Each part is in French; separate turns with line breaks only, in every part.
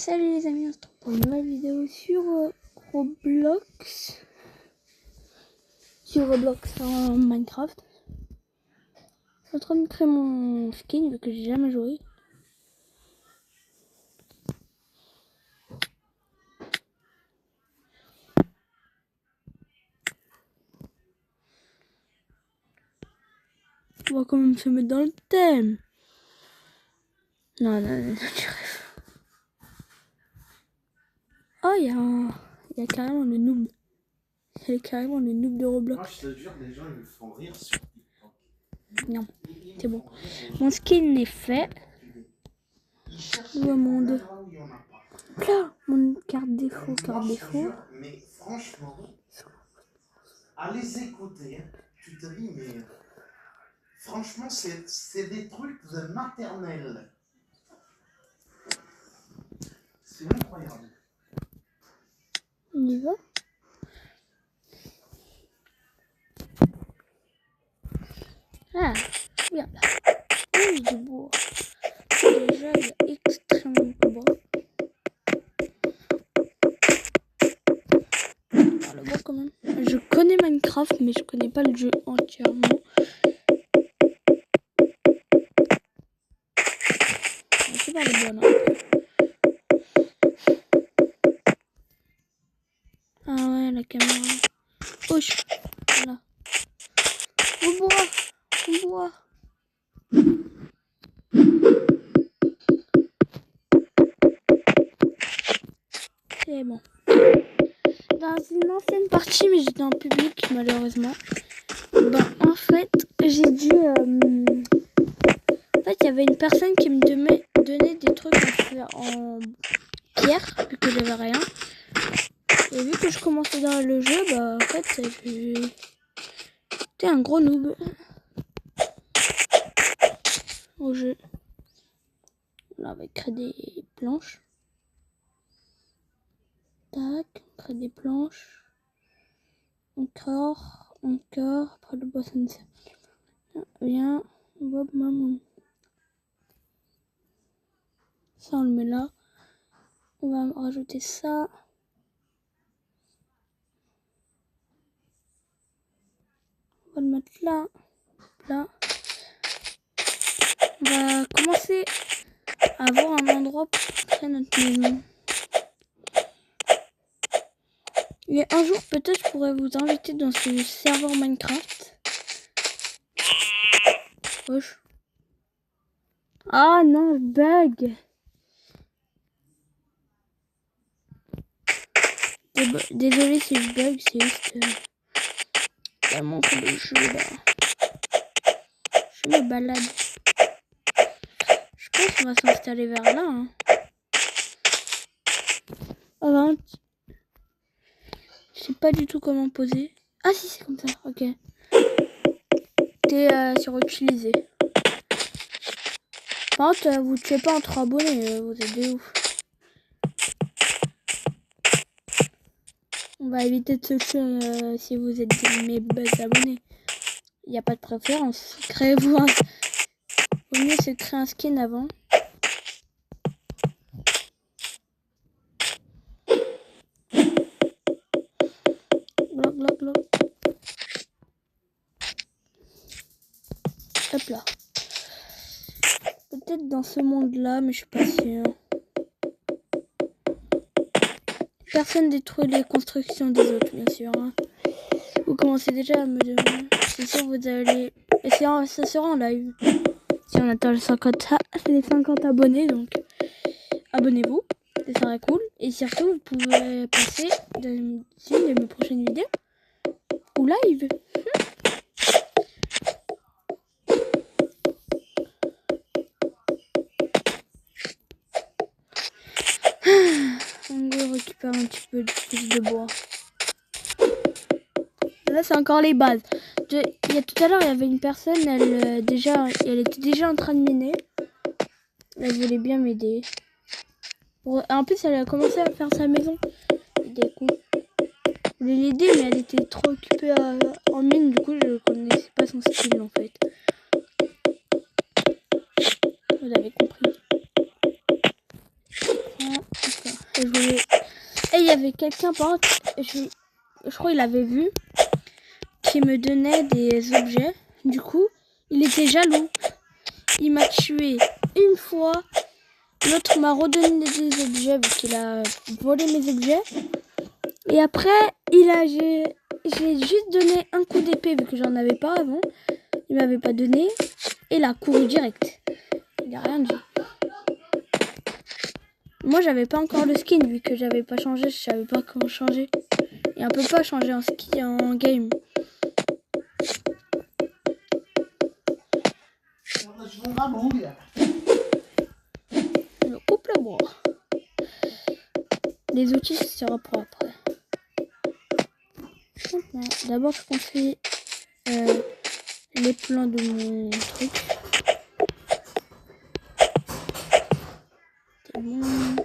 Salut les amis, on se retrouve pour une nouvelle vidéo sur Roblox. Sur Roblox en Minecraft. Je suis en train de créer mon skin vu que j'ai jamais joué. On va quand même se mettre dans le thème. Non, tu rêves. Oh, il y a carrément le noob. Il y a carrément le noob de Roblox.
Moi, je te jure, les gens ils me font rire sur TikTok.
Non, c'est bon. Mon skin est fait. Nouveau monde. Là, mon carte défaut,
Mais franchement, à les écouter, tu te dis, mais franchement, c'est des trucs de maternelle. C'est incroyable.
On y va. Ah, regarde là. Oh, du bois. Déjà, il y a extrêmement de bois. Ah, le bois quand même. Je connais Minecraft, mais je connais pas le jeu entièrement. C'est pas le bois, non. Ah ouais, la caméra. Wesh. Voilà. Au bois. C'est bon. Dans une ancienne partie, mais j'étais en public malheureusement. En fait, j'ai dû. En fait, il y avait une personne qui me donnait des trucs en pierre, vu que j'avais rien. Et vu que je commençais dans le jeu, en fait, j'étais un gros noob au jeu. Là, on va créer des planches. Tac, on crée des planches. Encore. Après le bois, ça ne sert. Viens, Bob, maman. Ça, on le met là. On va rajouter ça. On va le mettre là. Là. On va commencer à avoir un endroit pour créer notre maison. Et un jour, peut-être, je pourrais vous inviter dans ce serveur Minecraft. Wesh. Ah non, bug. Désolé si je bug, c'est juste tellement que le jeu là. Je me balade. Je pense qu'on va s'installer vers là. Hein. Alors, je sais pas du tout comment poser. Ah si, c'est comme ça, ok. T'es sur utiliser. Par contre, vous tuez pas entre abonnés, vous êtes des ouf. On va éviter de se tuer si vous êtes mes abonnés. Il n'y a pas de préférence. Créez-vous un... Vaut mieux se créer un skin avant. Bloc. Hop là. Peut-être dans ce monde-là, mais je suis pas sûre. Personne détruit les constructions des autres, bien sûr. Hein. Vous commencez déjà à me demander. C'est sûr, vous allez... Et ça sera en live. Si on atteint les 50 abonnés, donc abonnez-vous. Ça serait cool. Et surtout, vous pouvez passer dans une de mes prochaines vidéos ou live. On va récupérer un petit peu de bois. Là, c'est encore les bases. Il y a tout à l'heure, il y avait une personne, elle était déjà en train de miner. Elle voulait bien m'aider. En plus, elle a commencé à faire sa maison. Des coups. Je voulais l'aider, mais elle était trop occupée en mine. Du coup, je connaissais pas son style en fait. Vous avez compris. Et il y avait quelqu'un, par contre, je crois qu'il avait vu, qui me donnait des objets. Du coup, il était jaloux. Il m'a tué une fois. L'autre m'a redonné des objets vu qu'il a volé mes objets. Et après, j'ai juste donné un coup d'épée vu que j'en avais pas avant. Il m'avait pas donné. Et il a couru direct. Il a rien dit. Moi, j'avais pas encore le skin vu que j'avais pas changé. Je savais pas comment changer. Et on peut pas changer en ski en game. Je coupe le bois. Les outils, ce sera pour après. D'abord, je construis les plans de mon truc. C'est bon.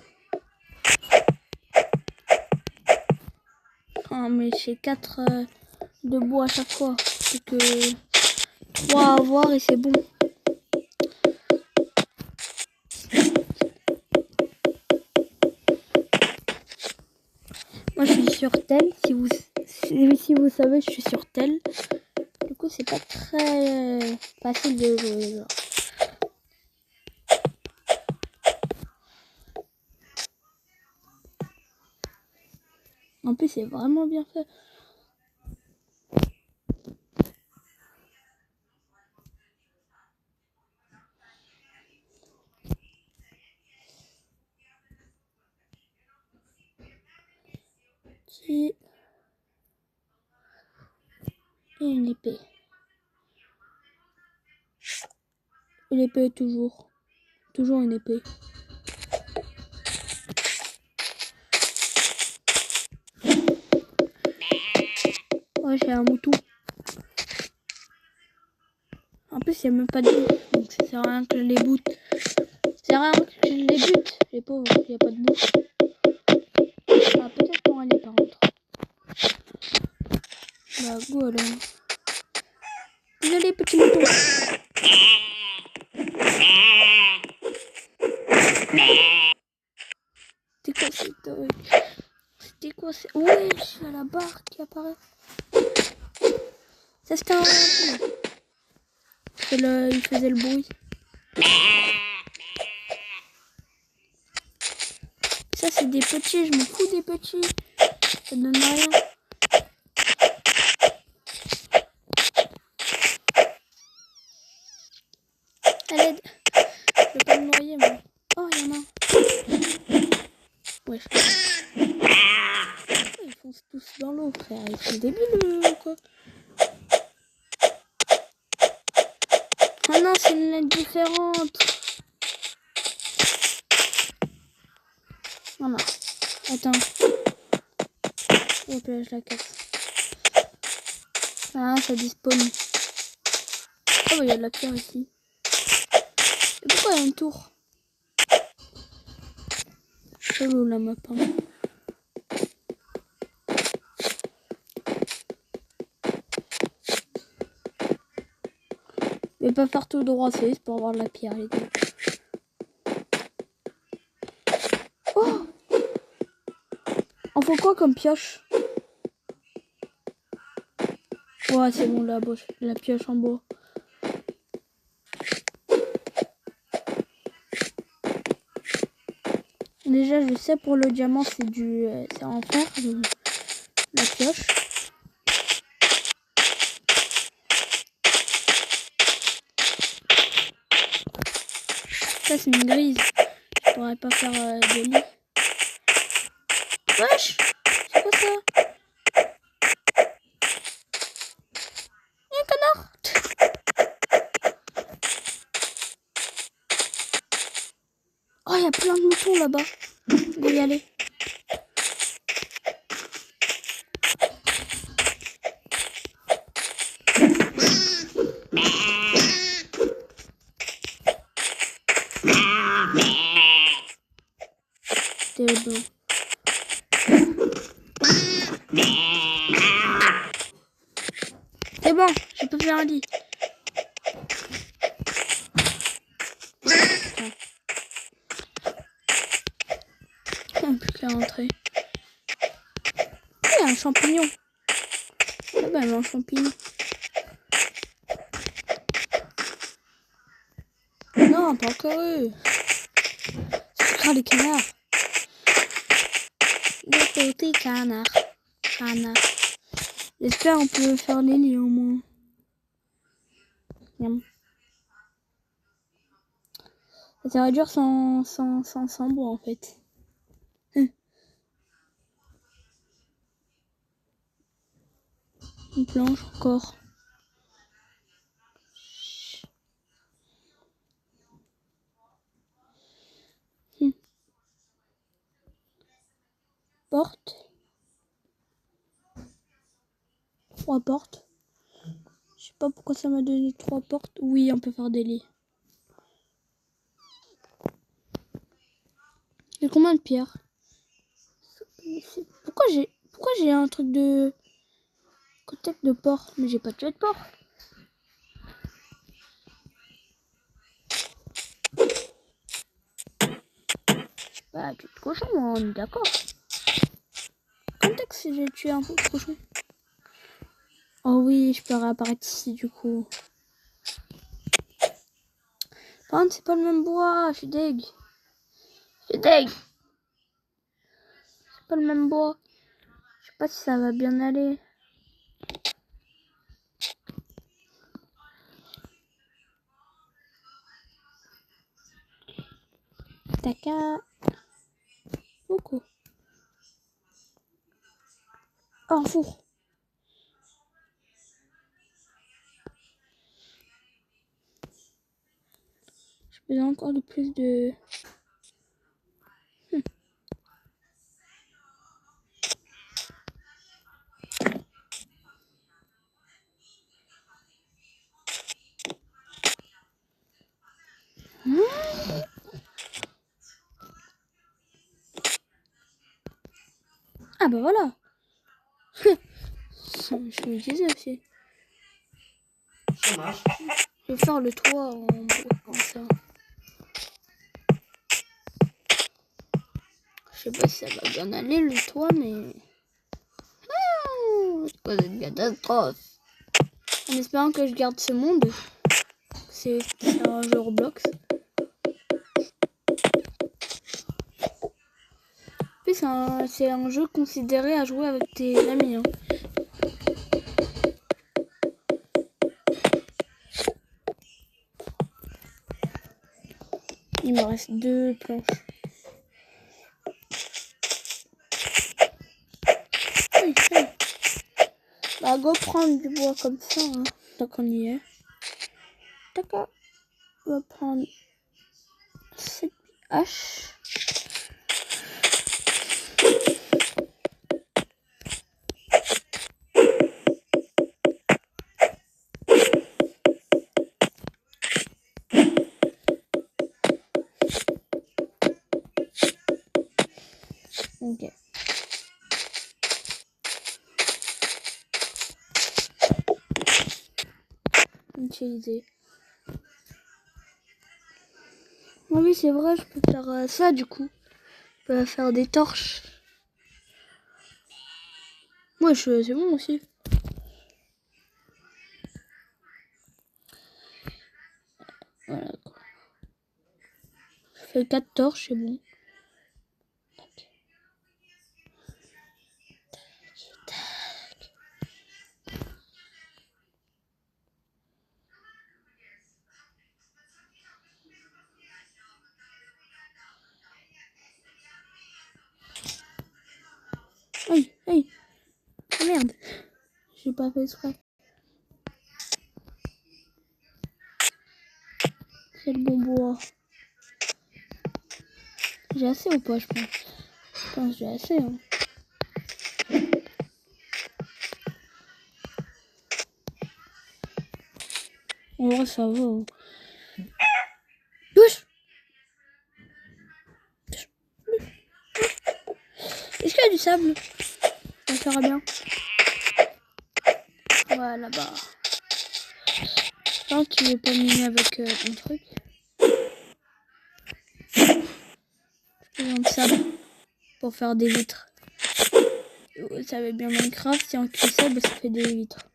Oh, mais j'ai 4 de bois à chaque fois. C'est que 3 à avoir et c'est bon. Moi, je suis sur tel. Si vous savez, je suis sur tel. Du coup, c'est pas très facile de jouer. Genre. En plus, c'est vraiment bien fait. Et une épée. Une épée toujours. Toujours une épée. Ouais, j'ai un mouton. En plus, il n'y a même pas de bout. Donc, ça sert à rien que je les bute. C'est rien que je les bute. Les pauvres, il n'y a pas de bout. Ah, peut-être pour aller par contre. Bah, go alors. Désolé, petit mouton. C'était quoi c'est... Ouais, c'est la barre qui apparaît. Ça, c'était un... Il faisait le bruit. Ça, c'est des petits. Je me fous des petits. Ça donne rien. Allez, je vais pas me noyer, moi. Oh, il y en a un. Ouais, ils foncent tous dans l'eau, frère. Ils sont débiles ou quoi? Ah non, c'est une lettre différente. Non, non. Attends. Hop là, je la casse. Ah, ça despawn. Oh, il y a de la pierre ici. Et pourquoi il y a une tour? Chelou la map. Hein. Je vais pas faire tout droit, c'est pour avoir de la pierre, les gars. Oh! On faut quoi comme pioche? Ouais, c'est bon, la pioche en bois. Déjà, je sais pour le diamant, c'est en fer, la pioche. Ça, c'est une grise. Je pourrais pas faire de lit. Wesh! C'est quoi ça? Un canard! Oh, il y a plein de moutons là-bas. Je vais y aller. C'est bon. C'est bon, je peux faire un lit. Plus qu'à rentrer. Il y a un champignon. Ah bah, un champignon. Non, pas encore eux. C'est les canards. Les petits canards. J'espère on peut faire les lits au moins. Miam. Ça serait dur sans bois en fait. Une planche encore. Porte. 3 portes. Je sais pas pourquoi ça m'a donné 3 portes. Oui, on peut faire des lits. J'ai combien de pierres? Pourquoi j'ai un truc de contact de porte? Mais j'ai pas de porte. Bah, tu te cochon, on est d'accord. Contact si j'ai tué un peu de cochon. Oh oui, je peux réapparaître ici du coup. Par contre, c'est pas le même bois, je suis deg. C'est pas le même bois. Je sais pas si ça va bien aller. Taka. Beaucoup. Oh, un four. J'ai besoin encore de plus de... Ah bah voilà. Je me disais aussi.
Ça marche.
Je vais faire le toit en bois comme ça. Je sais pas si ça va bien aller le toit, mais... c'est pas une catastrophe. En espérant que je garde ce monde. C'est un jeu Roblox. Puis c'est un jeu considéré à jouer avec tes amis. Hein. Il me reste 2 planches. Oui. Bah go prendre du bois comme ça, hein, tant qu'on y est. D'accord. On va prendre cette hache. Ok. Utiliser. Ah oui, c'est vrai, je peux faire ça du coup. Je peux faire des torches. Moi, c'est bon aussi. Voilà. Je fais 4 torches, c'est bon. Aïe, aïe. Oh, merde. J'ai pas fait exprès. C'est le bon bois. J'ai assez ou pas, je pense. Je pense que j'ai assez. Hein. En vrai, ça va. Hein. Touche. Est-ce qu'il y a du sable? Ça fera bien. Voilà, là-bas. Non, tu veux pas miner avec ton truc. J'ai besoin de sable. pour faire des vitres. Vous savez bien Minecraft, si on cuit ça, bah, ça fait des vitres.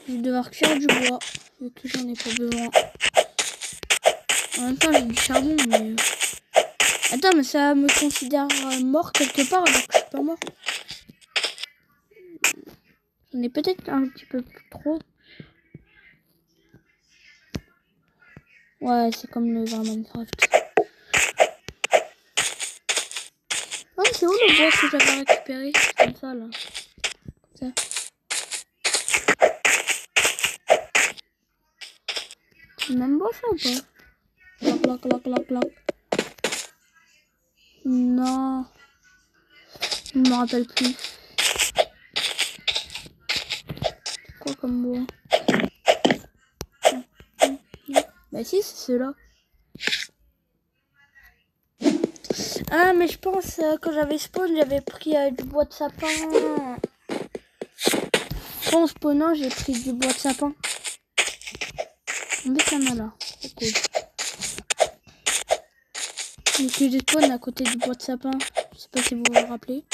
Je vais devoir cuire du bois, vu que j'en ai pas besoin. En même temps, j'ai du charbon, mais... Attends, mais ça me considère mort quelque part, alors que je suis pas mort. J'en ai peut-être un petit peu trop. Ouais, c'est comme le vrai Minecraft. Oh, c'est où le bois que j'avais récupéré? Comme ça, là. Comme ça. C'est le même bois, ça, ou pas? Clac, clac, clac, clac, clac. Non. Je me rappelle plus. C'est quoi comme bois? Bah si, c'est ceux-là. Ah, mais je pense quand j'avais spawn, j'avais pris du bois de sapin. En spawnant, j'ai pris du bois de sapin. Mais ça m'a là. C'est cool. Donc j'ai spawn à côté du bois de sapin. Je sais pas si vous vous rappelez.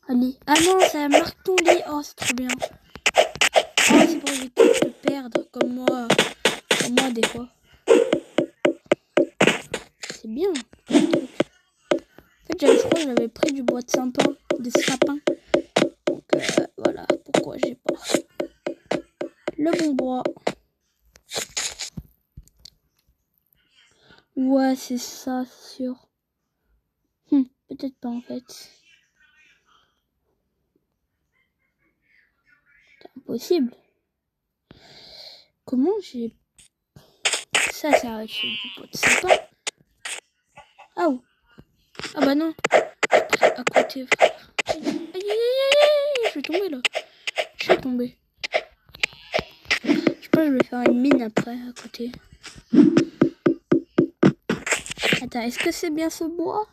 Allez. Ah non, ça marque ton lit. Oh, c'est trop bien. Oh, c'est pour éviter de te perdre comme moi. Comme moi des fois. C'est bien. En fait, je crois que j'avais pris du bois de sapin. Des sapins. Donc voilà pourquoi j'ai pas le bon bois. Ouais, c'est ça, sûr. Peut-être pas en fait. C'est impossible. Comment j'ai... Ça arrête du bois de sapin. Ah oh. Ah bah non. À côté, frère. Aïe, aïe, aïe, aïe, je vais tomber là. Je vais tomber. Je pense que je vais faire une mine après, à côté. Attends, est-ce que c'est bien ce bois?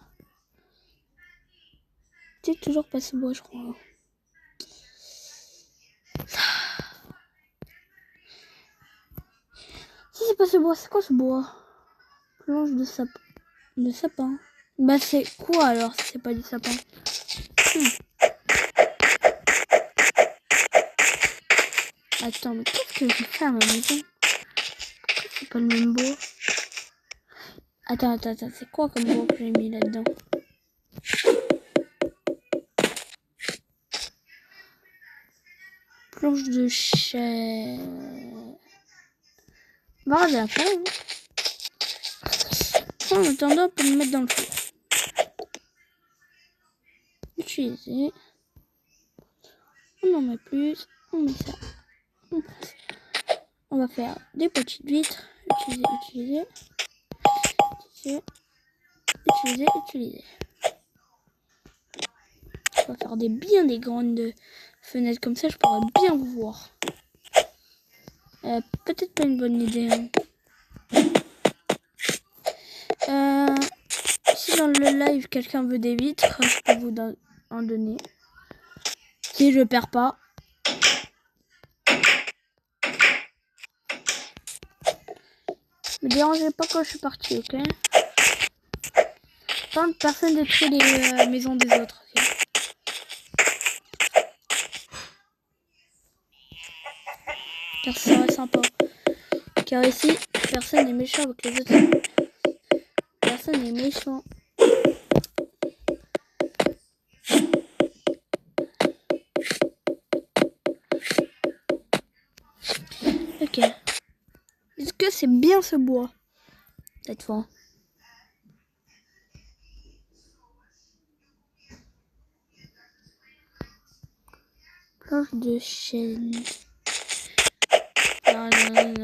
C'est toujours pas ce bois, je crois. Si c'est pas ce bois, c'est quoi ce bois? Planche de sapin. De sapin. Bah c'est quoi alors si c'est pas du sapin? Attends, mais qu'est-ce que j'ai fait à ma maison? Pourquoi c'est pas le même bois? Attends, c'est quoi comme bois que j'ai mis là-dedans? Planche de chêne. Bah, regarde la fin. En attendant, on peut le mettre dans le four. Utiliser. On en met plus. On met ça. On va faire des petites vitres. Utiliser. On va faire bien des grandes fenêtres comme ça. Je pourrais bien vous voir. Peut-être pas une bonne idée. Si dans le live quelqu'un veut des vitres, je peux vous en donner. Si je perds pas. Me dérangez pas quand je suis parti, ok? Tant que personne détruit les maisons des autres, ok? Car ça serait sympa. Car ici, personne n'est méchant avec les autres. Personne n'est méchant. Ok. Est-ce que c'est bien ce bois? Cette fois. Planche de chêne. Non,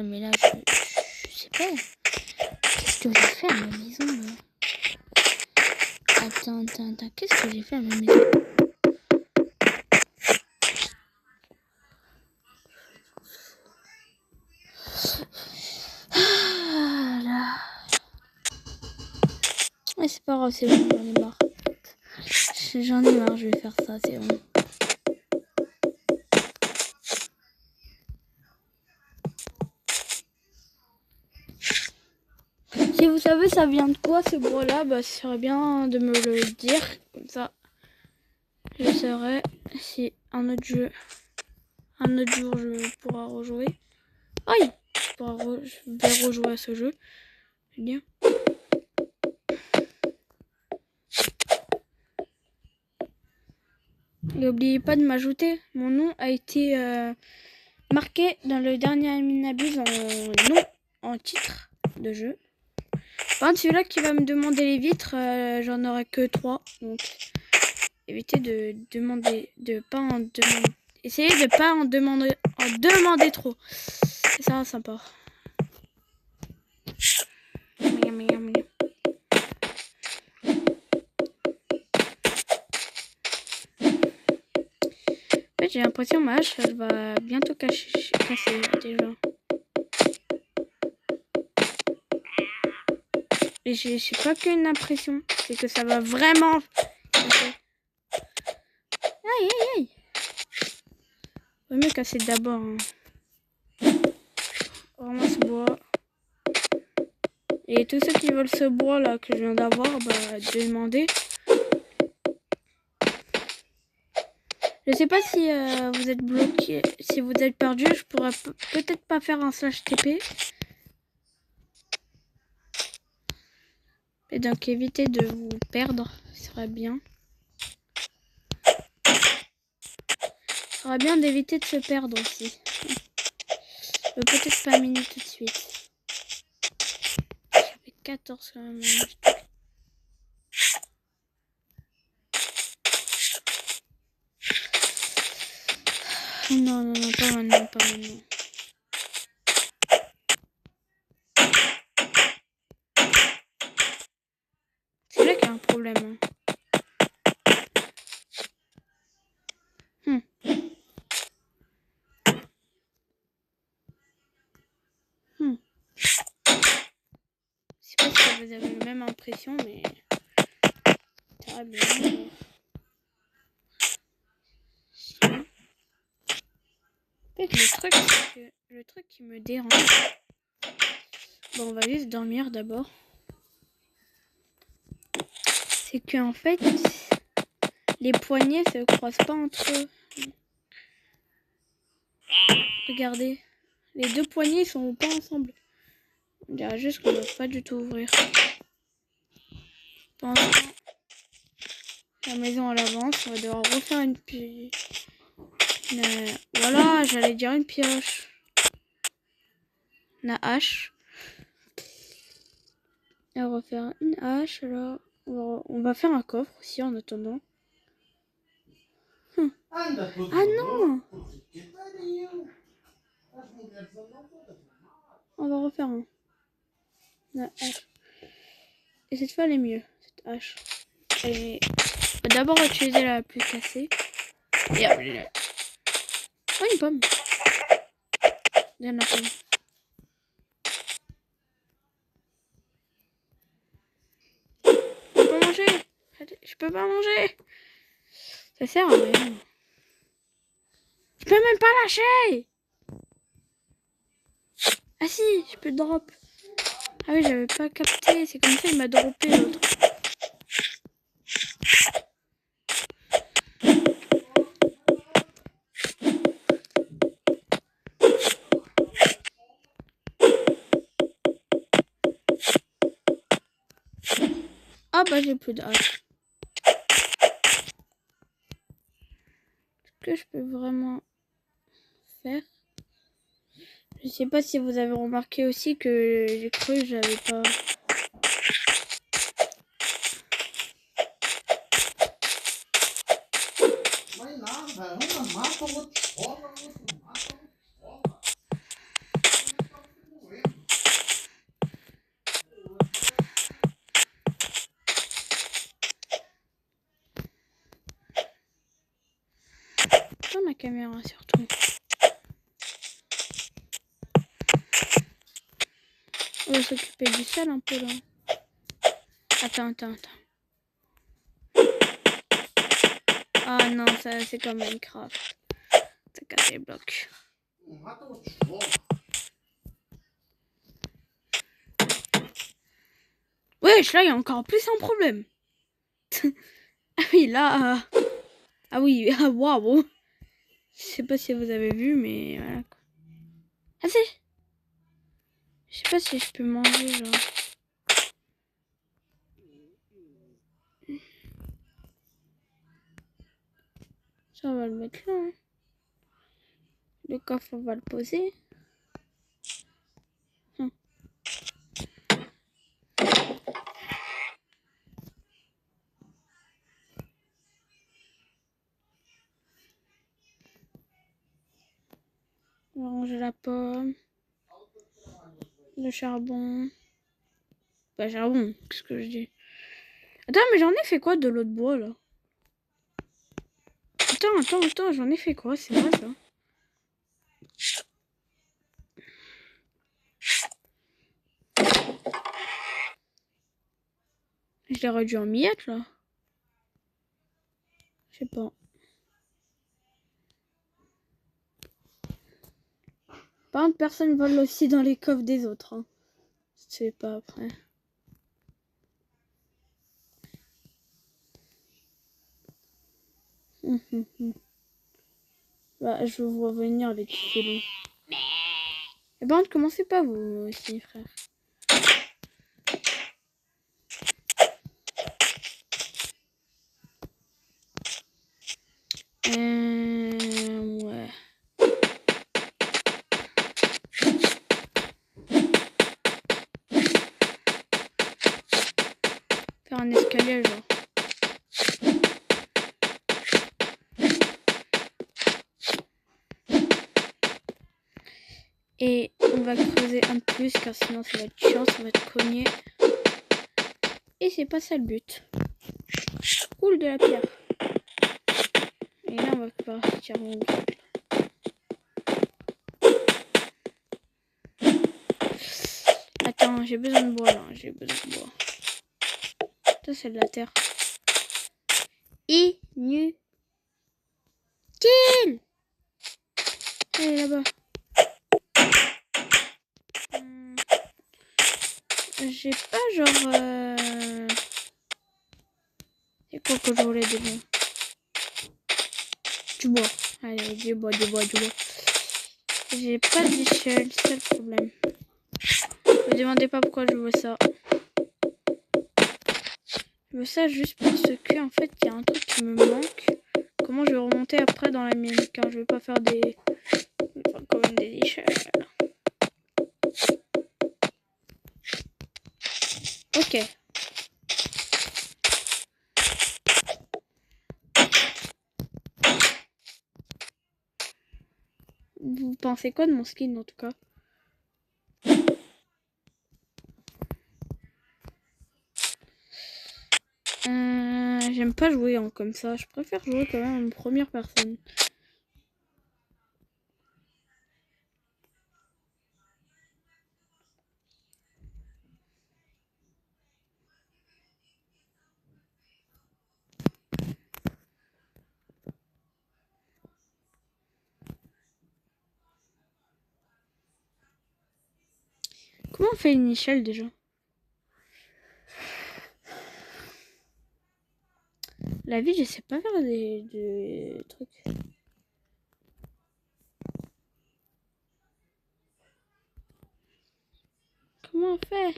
mais là, je sais pas. Qu'est-ce que j'ai fait à ma maison, là? Attends. Qu'est-ce que j'ai fait à ma maison? Ah là. Ouais, c'est pas grave, c'est bon, j'en ai marre. J'en ai marre, je vais faire ça, c'est bon. Si vous savez ça vient de quoi ce bruit là, bah ce serait bien de me le dire. Comme ça, je saurais si un autre jour je pourrai rejouer. Aïe, je vais rejouer à ce jeu. Je veux dire. Et n'oubliez pas de m'ajouter. Mon nom a été marqué dans le dernier Aminabuse en titre de jeu. Par contre, celui-là qui va me demander les vitres, j'en aurai que 3. Donc, évitez de demander, essayez de pas en demander trop. C'est ça, sympa. En fait, j'ai l'impression que ma hache, elle va bientôt casser déjà. Et j'ai pas qu'une impression, c'est que ça va vraiment casser. Aïe, aïe, aïe. Vaut mieux casser d'abord. Hein. On ramasse bois. Et tous ceux qui veulent ce bois là que je viens d'avoir, bah demandez. Je sais pas si vous êtes bloqué, si vous êtes perdu, je pourrais peut-être pas faire un slash TP. Et donc évitez de vous perdre, ce serait bien. Ce serait bien d'éviter de se perdre aussi. Peut-être pas miner tout de suite. J'avais 14 quand même. Non, non, non, pas maintenant, pas maintenant. C'est là qu'il y a un problème. Hein. Je sais pas si vous avez la même impression, mais très bien. En fait, le truc qui me dérange. Bon, on va juste dormir d'abord. C'est que en fait, les poignets se croisent pas entre eux. Regardez, les deux poignets sont pas ensemble. On dirait juste qu'on va pas du tout ouvrir. Pendant la maison à l'avance, on va devoir refaire voilà, j'allais dire une pioche. Une hache. Et on va refaire une hache. Alors, on va faire un coffre aussi en attendant. Ah non! On va refaire un. La hache. Et cette fois, elle est mieux, cette hache. Et on va d'abord utiliser la plus cassée. Et après, oh, une pomme. Viens la pomme. Je peux pas manger. Je peux pas manger. Ça sert à rien. Je peux même pas lâcher. Ah si, je peux drop. Ah oui, j'avais pas capté. C'est comme ça, il m'a droppé l'autre. Ah bah j'ai plus de hache. Ce que je peux vraiment faire. Je sais pas si vous avez remarqué aussi que j'ai cru j'avais pas. Sur ma caméra surtout. On va s'occuper du sol un peu là. Attends. Ah non, ça c'est comme Minecraft. Ça casse les blocs. Wesh, là, il y a encore plus un problème. Ah oui, là... Ah oui, ah waouh. Je sais pas si vous avez vu, mais voilà. Ah si. Je sais pas si je peux manger, genre. Ça, on va le mettre là. Hein. Le coffre, on va le poser. On va ranger la pomme. Le charbon. Pas charbon, qu'est-ce que je dis? Attends, mais j'en ai fait quoi de l'autre bois, là? Attends, j'en ai fait quoi? C'est vrai, ça? Je l'ai réduit en miettes, là. Je sais pas. Par contre, personne vole aussi dans les coffres des autres. Hein. Je sais pas après. Bah, je vous vois venir les petits félons. Et par contre, commencez pas vous aussi, frère. Ouais. Faire un escalier, genre. Et on va creuser un peu plus, car sinon ça va être chiant, ça va être cogné. Et c'est pas ça le but. Cool de la pierre. Et là, on va partir en haut. Attends, j'ai besoin de bois là, j'ai besoin de bois. Ça, c'est de la terre. Inutile. Allez, là-bas. J'ai pas genre... C'est quoi que je voulais déjà? Du bois. Allez, du bois. J'ai pas d'échelle, c'est le problème. Me demandez pas pourquoi je veux ça. Je veux ça juste parce que en fait il y a un truc qui me manque. Comment je vais remonter après dans la mienne, car je vais pas faire des... quand même des échelles. Ok. Vous pensez quoi de mon skin en tout cas? J'aime pas jouer comme ça. Je préfère jouer quand même en première personne. Comment on fait une échelle déjà? La vie, je sais pas faire des trucs. Comment on fait?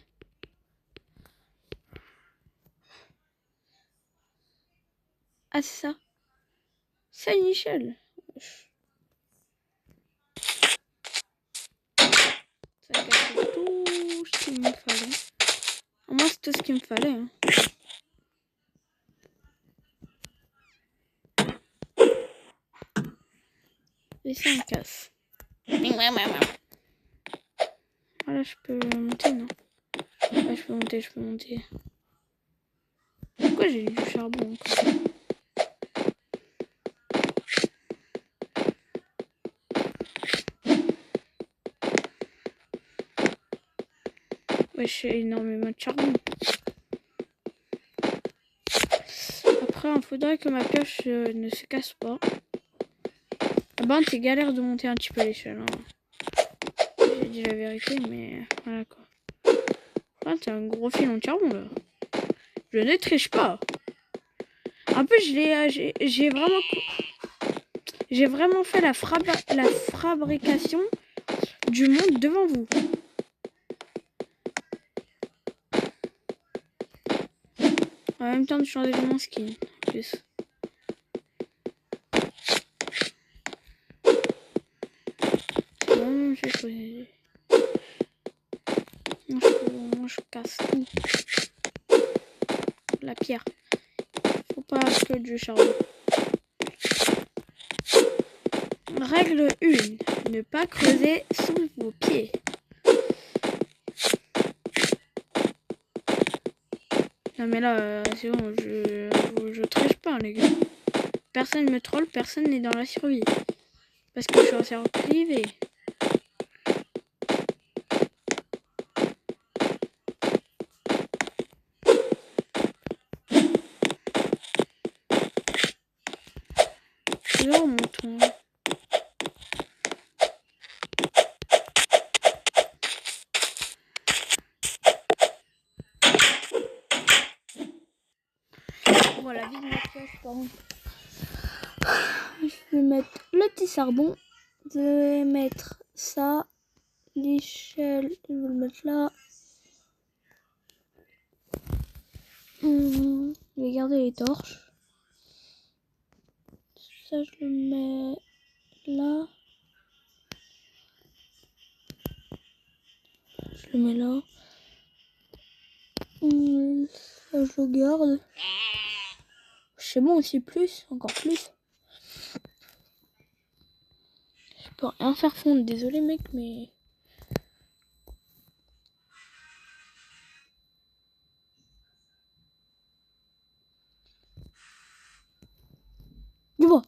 Ah, c'est ça. C'est une échelle. Ça a cassé tout ce qu'il me fallait. Au moins, c'est tout ce qu'il me fallait. Hein. Et ça, on casse. Voilà, je peux monter, non? Ouais, je peux monter. Pourquoi j'ai du charbon encore? Ouais, j'ai énormément de charbon. Après, il faudrait que ma pioche ne se casse pas. Ah ben, c'est galère de monter un petit peu l'échelle. Hein. J'ai dit la vérité, mais voilà quoi. Ah, t'as un gros filon de charbon là. Je ne triche pas. En plus, j'ai vraiment fait la fabrication du monde devant vous. En même temps de changer mon skin. En plus. Bon, j'ai choisi. Moi, je casse tout. La pierre. Faut pas que du charbon. Règle 1. Ne pas creuser sous vos pieds. Non mais là, c'est bon, je triche pas les gars. Personne me troll, personne n'est dans la survie. Parce que je suis en serveur privé. C'est là mon ton. Voilà, vide ma pièce, pardon. Je vais mettre le petit charbon. Je vais mettre ça. L'échelle, je vais le mettre là. Je vais garder les torches. Ça, je le mets là. Je le mets là. Ça, je le garde. C'est bon aussi, plus, encore plus. Je peux rien faire fondre, désolé mec, mais... Du bois.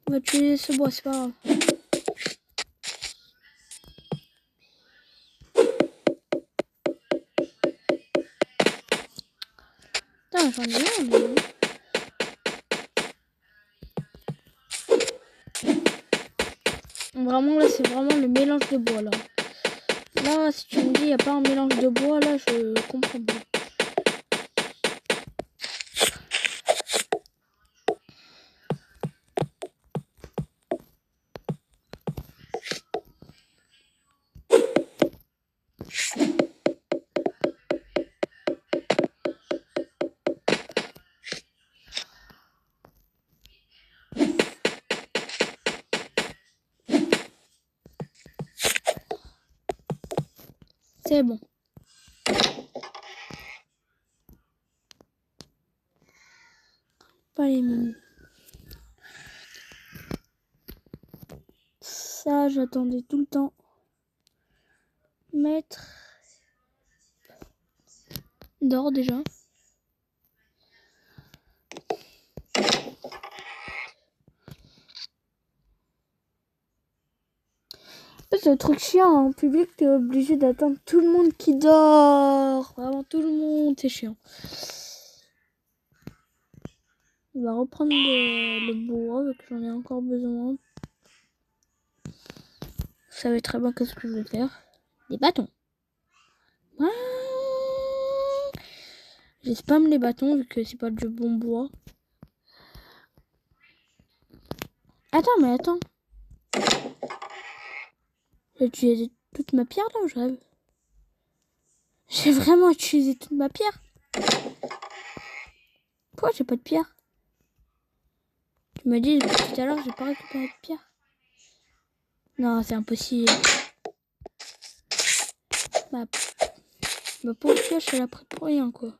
On va tuer ce bois, c'est pas grave. Putain, j'en ai un, mais... Vraiment, là, c'est vraiment le mélange de bois, là. Là, si tu me dis, il n'y a pas un mélange de bois, là, je comprends pas. C'est bon. Pas les mêmes. Ça, j'attendais tout le temps. Mettre d'or déjà. C'est le truc chiant en public, t'es obligé d'attendre tout le monde qui dort. Vraiment tout le monde, c'est chiant. On va reprendre le bois, vu que j'en ai encore besoin. Vous savez très bien qu'est-ce que je vais faire. Des bâtons. J'ai spam les bâtons vu que c'est pas du bon bois. Attends, mais attends. J'ai utilisé toute ma pierre là ou je rêve? J'ai vraiment utilisé toute ma pierre. Pourquoi j'ai pas de pierre? Tu m'as dit depuis tout à l'heure j'ai pas récupéré de pierre. Non, c'est impossible. Ma pauvre pioche elle a pris pour rien quoi.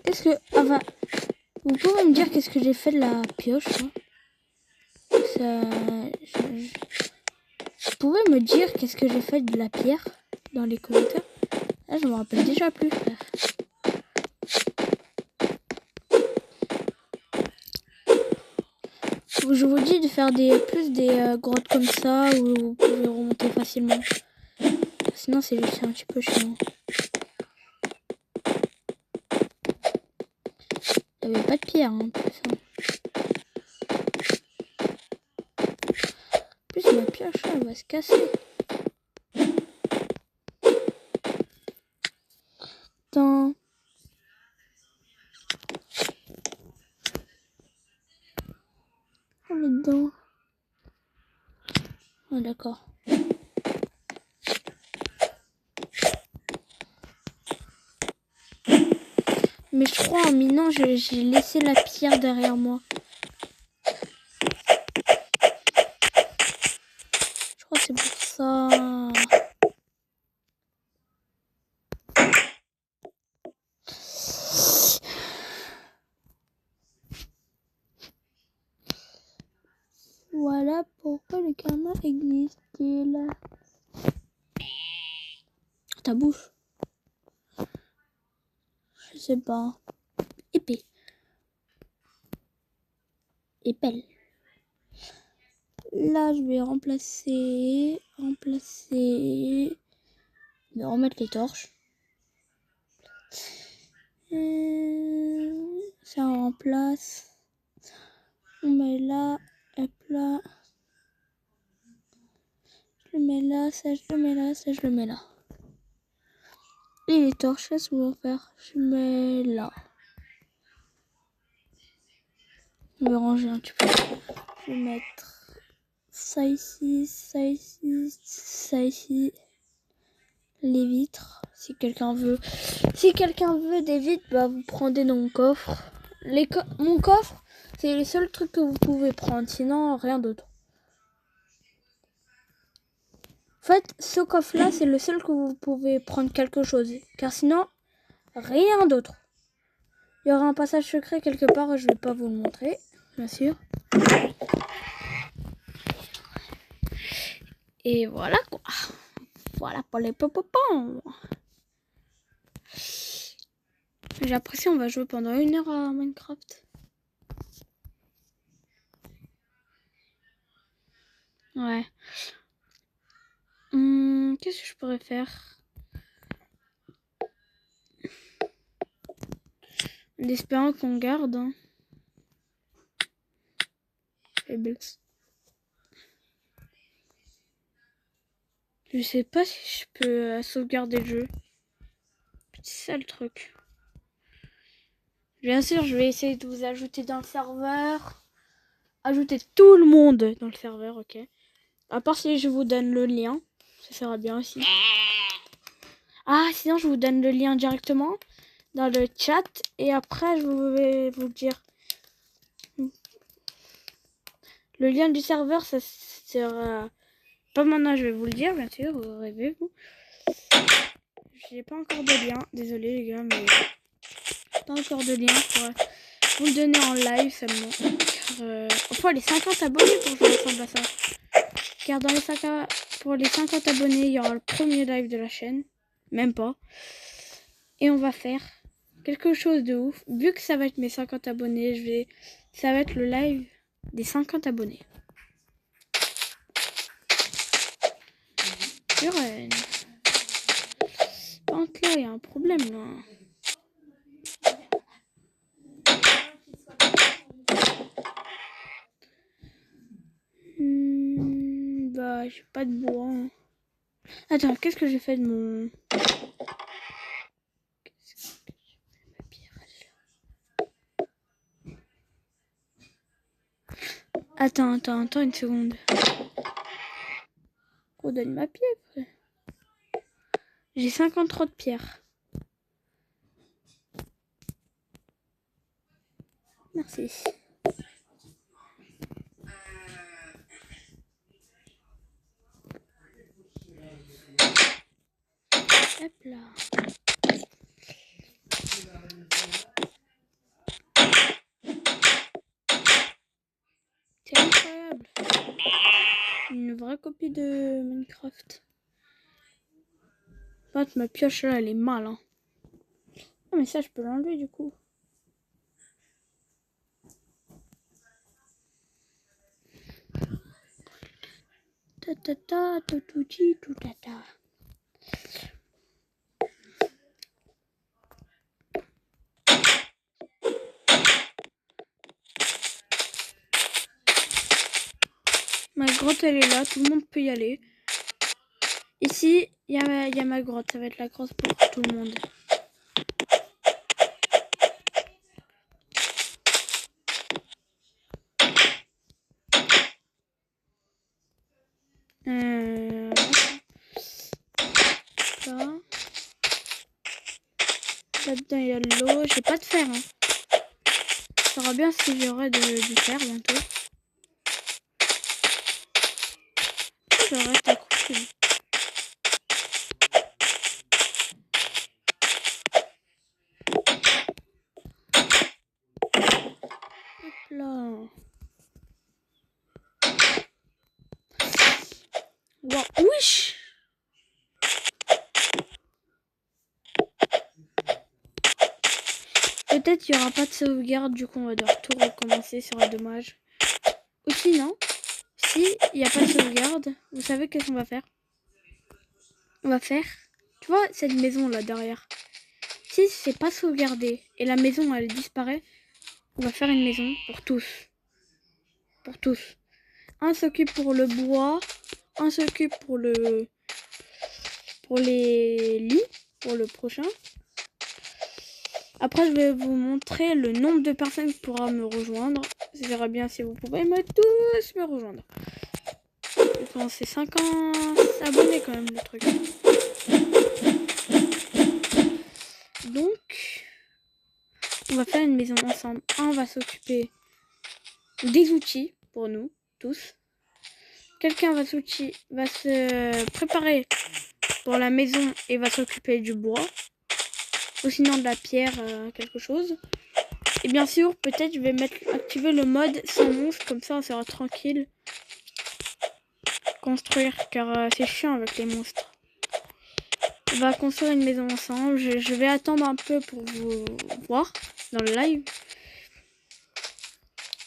Qu'est-ce que... Enfin, vous pouvez me dire qu'est-ce que j'ai fait de la pioche hein? Vous pouvez me dire qu'est-ce que j'ai fait de la pierre dans les commentaires? Là, je me rappelle déjà plus, frère. Je vous dis de faire plus des grottes comme ça où vous pouvez remonter facilement. Sinon, c'est juste un petit peu chiant. Il n'y avait pas de pierre, hein, tout ça. En plus, ma pioche, elle va se casser. Attends. Oh, là-dedans. Oh, d'accord. Mais je crois en minant, j'ai laissé la pierre derrière moi. Je crois que c'est pour ça. Voilà pourquoi le karma existe là. Ta bouche. Je sais pas. Épée. Épelle. Là, je vais remplacer. Je vais remettre les torches. Ça on remplace. On met là. Hop là. Je le mets là. Ça, je le mets là. Ça, je le mets là. Et les torches, qu'est-ce qu'on va faire? Je mets là. Je vais ranger un petit peu. Je vais mettre ça ici, ça ici, ça ici. Les vitres, si quelqu'un veut. Si quelqu'un veut des vitres, bah vous prenez dans mon coffre. Mon coffre, c'est les seuls trucs que vous pouvez prendre, sinon rien d'autre. En fait, ce coffre-là, c'est le seul que vous pouvez prendre quelque chose, car sinon, rien d'autre. Il y aura un passage secret quelque part, je vais pas vous le montrer, bien sûr. Et voilà quoi. Voilà pour les popopons. J'ai l'impression qu'on va jouer pendant 1 heure à Minecraft. Ouais. Qu'est-ce que je pourrais faire? En espérant qu'on garde. Hein. Faiblesse. Je sais pas si je peux sauvegarder le jeu. C'est ça le truc. Bien sûr, je vais essayer de vous ajouter dans le serveur. Ajouter tout le monde dans le serveur, ok. À part si je vous donne le lien. Ça sera bien aussi. Ah, sinon je vous donne le lien directement dans le chat. Et après, je vais vous dire. Le lien du serveur, ça sera... Pas maintenant, je vais vous le dire, bien sûr. Vous rêvez, vous. J'ai pas encore de lien. Désolé, les gars, mais... Pas encore de lien pour vous le donner en live seulement. Car, faut les 50 abonnés pour que je ressemble à ça. Car dans les 50... pour les 50 abonnés, il y aura le premier live de la chaîne. Même pas. Et on va faire quelque chose de ouf. Vu que ça va être mes 50 abonnés, ça va être le live des 50 abonnés. Purée. Par contre, là, il y a un problème, là. Bah, j'ai pas de bois. Hein. Attends, qu'est-ce que j'ai fait de mon... Attends, une seconde. Redonne ma pierre. J'ai 53 de pierres. Merci. Hop là. C'est incroyable. Une vraie copie de Minecraft. En fait, ma pioche là, elle est mal. Hein. Ah, mais ça, je peux l'enlever du coup. Ta ta ta, tout ta ta. Ma grotte, elle est là. Tout le monde peut y aller. Ici, il y a ma grotte. Ça va être la grotte pour tout le monde. Ça. Là-dedans, il y a de l'eau. J'ai pas de fer. Hein. Ça sera bien si j'aurai du fer bientôt. J'aurai ta coupe. Hop là. Wow. Wesh. Peut-être qu'il n'y aura pas de sauvegarde, du coup on va devoir tout recommencer, ça serait dommage. Ou sinon, si il n'y a pas de sauvegarde, vous savez qu'est-ce qu'on va faire? On va faire, tu vois cette maison là derrière. Si c'est pas sauvegardé et la maison elle disparaît, on va faire une maison pour tous. Pour tous. Un s'occupe pour le bois, un s'occupe pour les lits, pour le prochain. Après, je vais vous montrer le nombre de personnes qui pourra me rejoindre. Ça serait bien si vous pouvez tous me rejoindre. Enfin, c'est 50 abonnés quand même le truc. Donc, on va faire une maison ensemble. Un va s'occuper des outils pour nous tous. Quelqu'un va se préparer pour la maison et va s'occuper du bois. Ou sinon de la pierre, quelque chose. Et bien sûr, peut-être je vais activer le mode sans monstre, comme ça on sera tranquille. Construire, car c'est chiant avec les monstres. On va construire une maison ensemble. Je vais attendre un peu pour vous voir dans le live.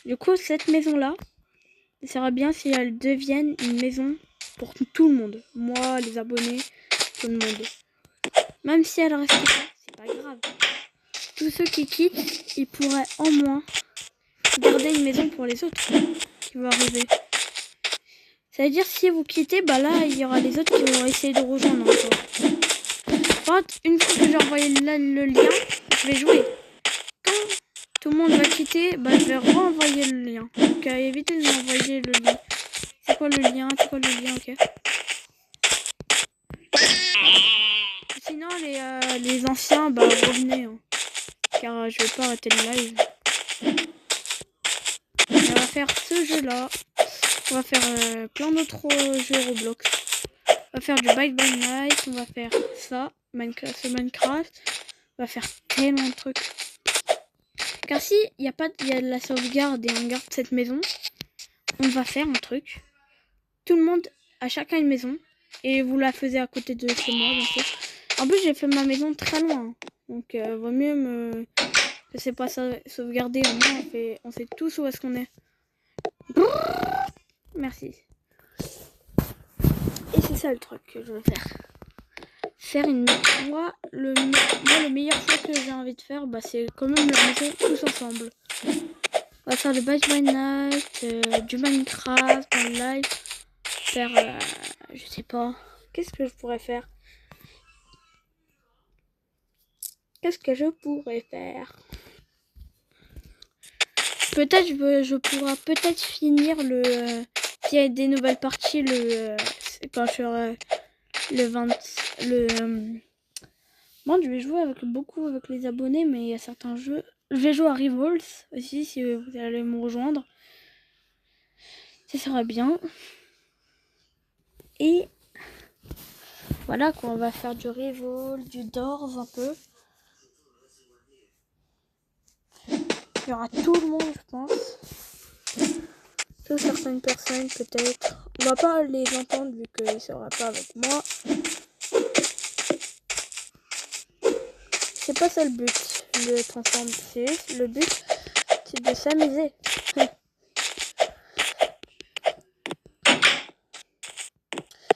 Du coup, cette maison-là, ça sera bien si elle devienne une maison pour tout le monde. Moi, les abonnés, tout le monde. Même si elle reste pas, c'est pas grave. Tous ceux qui quittent, ils pourraient en moins garder une maison pour les autres qui vont arriver. Ça veut dire si vous quittez, bah là il y aura les autres qui vont essayer de rejoindre encore. Une fois que j'ai envoyé le lien, je vais jouer. Quand tout le monde va quitter, bah je vais renvoyer le lien. Donc évitez de m'envoyer le lien. C'est quoi le lien? C'est quoi le lien? Ok. Sinon les anciens, bah revenez. Hein. Car je vais pas arrêter le live. On va faire ce jeu là. On va faire plein d'autres jeux Roblox. On va faire du Bite by Night. On va faire ça. Minecraft. On va faire tellement de trucs. Car si il y a de la sauvegarde et on garde cette maison, on va faire un truc. Tout le monde a chacun une maison. Et vous la faisiez à côté de chez moi, bien sûr. En plus, j'ai fait ma maison très loin. Donc, vaut mieux que c'est pas sauvegarder. Au moins, on sait tous où est-ce qu'on est. Merci. Et c'est ça le truc que je veux faire. Faire une maison. Moi, le meilleur choix que j'ai envie de faire, bah, c'est quand même la maison tous ensemble. On va faire du Bite by Night, du Minecraft, un live. Faire, je sais pas. Qu'est-ce que je pourrais faire? Peut-être je pourrais peut-être finir s'il y a des nouvelles parties quand je serai le 20 moi je vais jouer beaucoup avec les abonnés, mais il y a certains jeux. Je vais jouer à Revolts aussi si vous allez me rejoindre. Ça sera bien. Et voilà quoi, on va faire du Revolt, du Doors un peu. Il y aura tout le monde, je pense. Sauf certaines personnes, peut-être. On va pas les entendre vu qu'ils ne seront pas avec moi. C'est pas ça le but d'être ensemble. Le but, c'est de s'amuser.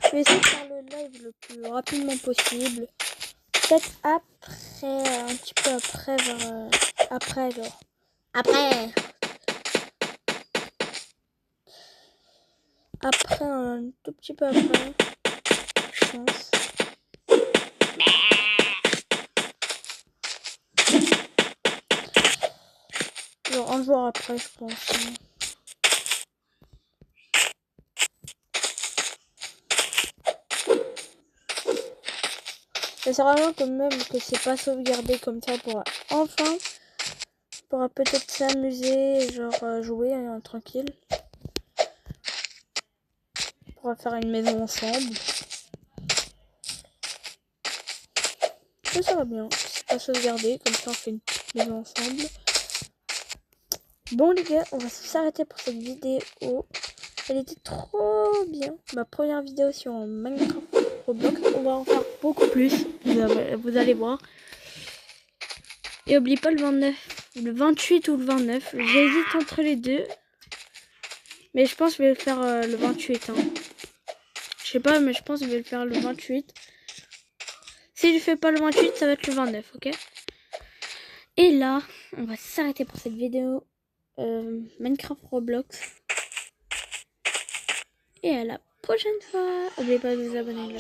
Je vais essayer de faire le live le plus rapidement possible. Peut-être après, un petit peu après, après, genre. Après après, un tout petit peu après, je pense. Genre un jour après, je pense. Ça sert à rien quand même que c'est pas sauvegardé comme ça pour enfin on pourra peut-être s'amuser, genre jouer tranquille. On pourra faire une maison ensemble. Ça sera bien. C'est pas sauvegardé, comme ça on fait une petite maison ensemble. Bon les gars, on va s'arrêter pour cette vidéo. Elle était trop bien. Ma première vidéo sur Minecraft Roblox. On va en faire beaucoup plus. Vous allez voir. Et oublie pas le 29. Le 28 ou le 29. J'hésite entre les deux. Mais je pense que je vais le faire le 28. Hein. Je sais pas, mais je pense que je vais le faire le 28. Si je fais pas le 28, ça va être le 29, ok? Et là, on va s'arrêter pour cette vidéo Minecraft Roblox. Et à la prochaine fois. N'oubliez pas de vous abonner.